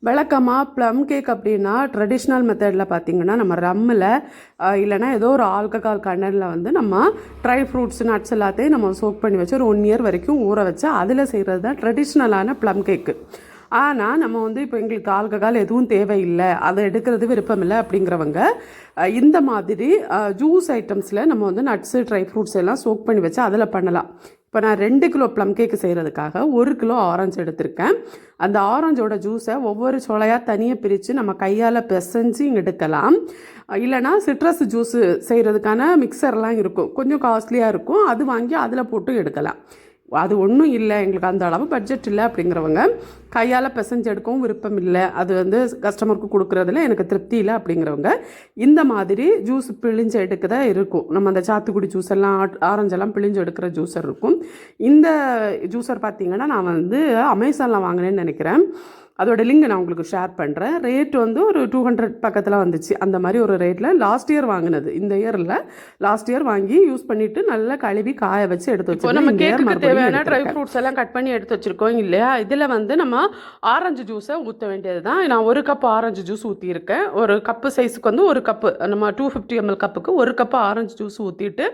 வழக்கமாக plum cake அப்படின்னா traditional மெத்தடில் பார்த்திங்கன்னா நம்ம ரம்மில் இல்லைனா ஏதோ ஒரு ஆல்கஹால் கண்டனில் வந்து நம்ம ட்ரை ஃப்ரூட்ஸ் நட்ஸ் எல்லாத்தையும் நம்ம சோக் பண்ணி வச்சு ஒரு 1 இயர் வரைக்கும் ஊற வச்சு அதில் செய்கிறது தான் ட்ரெடிஷ்னலான ப்ளம் கேக்கு. ஆனால் நம்ம வந்து இப்போ எங்களுக்கு ஆல்கஹால் எதுவும் தேவையில்லை, அதை எடுக்கிறது விருப்பம் இல்லை அப்படிங்கிறவங்க இந்த மாதிரி ஜூஸ் ஐட்டம்ஸில் நம்ம வந்து நட்ஸு ட்ரை ஃப்ரூட்ஸ் எல்லாம் சோக் பண்ணி வச்சு அதில் பண்ணலாம். இப்போ நான் 2 கிலோ ப்ளம் கேக்கு செய்கிறதுக்காக 1 கிலோ ஆரஞ்சு எடுத்திருக்கேன். அந்த ஆரஞ்சோட ஜூஸை ஒவ்வொரு சொலையாக தனியாக பிரித்து நம்ம கையால் பிசைஞ்சு எடுக்கலாம். இல்லைனா சிட்ரஸ் ஜூஸு செய்கிறதுக்கான மிக்சர்லாம் இருக்கும், கொஞ்சம் காஸ்ட்லியாக இருக்கும், அது வாங்கி அதில் போட்டு எடுக்கலாம். அது ஒன்றும் இல்லை, எங்களுக்கு அந்த அளவு பட்ஜெட் இல்லை அப்படிங்கிறவங்க கையால் பிசைஞ்சு எடுக்கவும் விருப்பம் இல்லை, அது வந்து கஸ்டமருக்கு கொடுக்குறதுல எனக்கு திருப்தி இல்லை அப்படிங்கிறவங்க இந்த மாதிரி ஜூஸ் பிழிஞ்சு எடுக்கதா இருக்கும். நம்ம அந்த சாத்துக்குடி ஜூஸ் எல்லாம் ஆரஞ்செல்லாம் பிழிஞ்சு எடுக்கிற ஜூஸர் இருக்கும். இந்த ஜூஸர் பார்த்திங்கன்னா நான் வந்து அமேசானில் வாங்கினேன்னு நினைக்கிறேன். அதோட லிங்க் நான் உங்களுக்கு ஷேர் பண்ணுறேன். ரேட் வந்து ஒரு 200 பக்கத்தில் வந்துச்சு. அந்த மாதிரி ஒரு ரேட்டில் லாஸ்ட் இயர் வாங்கினது, இந்த இயரில் லாஸ்ட் இயர் வாங்கி யூஸ் பண்ணிவிட்டு நல்லா கழுவி காய வச்சு எடுத்து வச்சுருக்கோம். நம்ம கேக்கு தேவையான ட்ரை ஃப்ரூட்ஸ் எல்லாம் கட் பண்ணி எடுத்து வச்சுருக்கோம் இல்லையா. இதில் வந்து நம்ம ஆரஞ்சு ஜூஸை ஊற்ற வேண்டியது தான். நான் 1 கப் ஆரஞ்சு ஜூஸ் ஊற்றியிருக்கேன். ஒரு கப்பு சைஸுக்கு வந்து 1 கப்பு, நம்ம 250 ml கப்புக்கு 1 கப்பு ஆரஞ்சு ஜூஸ் ஊற்றிட்டு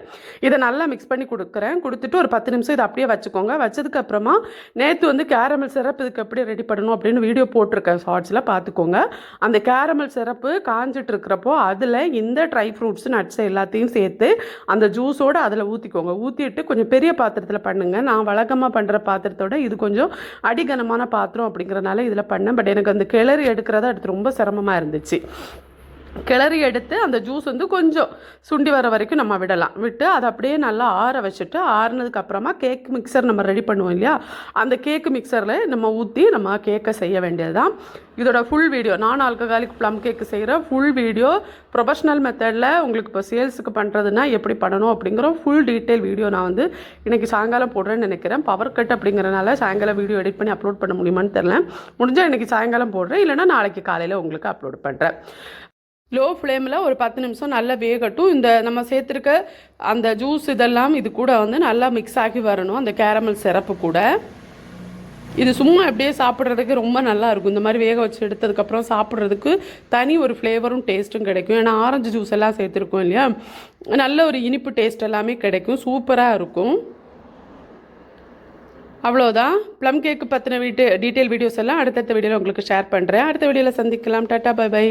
இதை நல்லா மிக்ஸ் பண்ணி கொடுத்துட்டு ஒரு 10 நிமிஷம் இதை அப்படியே வச்சுக்கோங்க. வச்சதுக்கப்புறமா நேற்று வந்து கேரமல் சிரப் இதுக்கு எப்படி ரெடி பண்ணணும் அப்படின்னு வீடியோ போட்டிருக்கேன், ஷார்ட்ஸில் பார்த்துக்கோங்க. அந்த கேரமல் சிரப்பு காஞ்சிட்டு இருக்கிறப்போ அதில் இந்த ட்ரை ஃப்ரூட்ஸ் நட்ஸ் எல்லாத்தையும் சேர்த்து அந்த ஜூஸோடு அதில் ஊற்றிக்கோங்க. ஊற்றிட்டு கொஞ்சம் பெரிய பாத்திரத்தில் பண்ணுங்கள். நான் வழக்கமாக பண்ணுற பாத்திரத்தோட இது கொஞ்சம் அடிகனமான பாத்திரம் அப்படிங்கிறனால இதில் பண்ணேன். பட் எனக்கு அந்த கிளறி எடுக்கிறத அடுத்து ரொம்ப சிரமமாக இருந்துச்சு. கிளறி எடுத்து அந்த ஜூஸ் வந்து கொஞ்சம் சுண்டி வர வரைக்கும் நம்ம விட்டு அதை அப்படியே நல்லா ஆற வச்சுட்டு ஆறுனதுக்கப்புறமா கேக் மிக்சர் நம்ம ரெடி பண்ணுவோம் இல்லையா, அந்த கேக் மிக்சரில் நம்ம ஊற்றி நம்ம கேக்கை செய்ய வேண்டியது தான். இதோட ஃபுல் வீடியோ, நான் ஆல்கஹாலிக் ப்ளம் கேக்கு செய்கிற ஃபுல் வீடியோ ப்ரொஃபஷ்னல் மெத்தடில் உங்களுக்கு இப்போ சேல்ஸுக்கு பண்ணுறதுன்னா எப்படி பண்ணணும் அப்படிங்கிற ஃபுல் டீட்டெயில் வீடியோ நான் வந்து இன்றைக்கி சாயங்காலம் போடுறேன்னு நினைக்கிறேன். பவர் கட் அப்படிங்கிறனால சாயங்காலம் வீடியோ எடிட் பண்ணி அப்லோட் பண்ண முடியுமான்னு தெரில. முடிஞ்சால் இன்றைக்கி சாயங்காலம் போடுறேன், இல்லைனா நாளைக்கு காலையில் உங்களுக்கு அப்லோட் பண்ணுறேன். லோ ஃப்ளேமில் ஒரு 10 நிமிஷம் நல்லா வேகட்டும். இந்த நம்ம சேர்த்துருக்க அந்த ஜூஸ் இதெல்லாம் இது கூட வந்து நல்லா மிக்ஸ் ஆகி வரணும், அந்த கேரமல் சிரப்பு கூட. இது சும்மா அப்படியே சாப்பிட்றதுக்கு ரொம்ப நல்லா இருக்கும். இந்த மாதிரி வேக வச்சு எடுத்ததுக்கப்புறம் சாப்பிட்றதுக்கு தனி ஒரு ஃப்ளேவரும் டேஸ்ட்டும் கிடைக்கும். ஏன்னா ஆரஞ்சு ஜூஸ் எல்லாம் சேர்த்துருக்கோம் இல்லையா, நல்ல ஒரு இனிப்பு டேஸ்ட் எல்லாமே கிடைக்கும், சூப்பராக இருக்கும். அவ்வளோதான். ப்ளம் கேக்கு பற்றின டீட்டெயில் வீடியோஸ் எல்லாம் அடுத்தடுத்த வீடியோவில் உங்களுக்கு ஷேர் பண்ணுறேன். அடுத்த வீடியோவில் சந்திக்கலாம். Tata, bye by.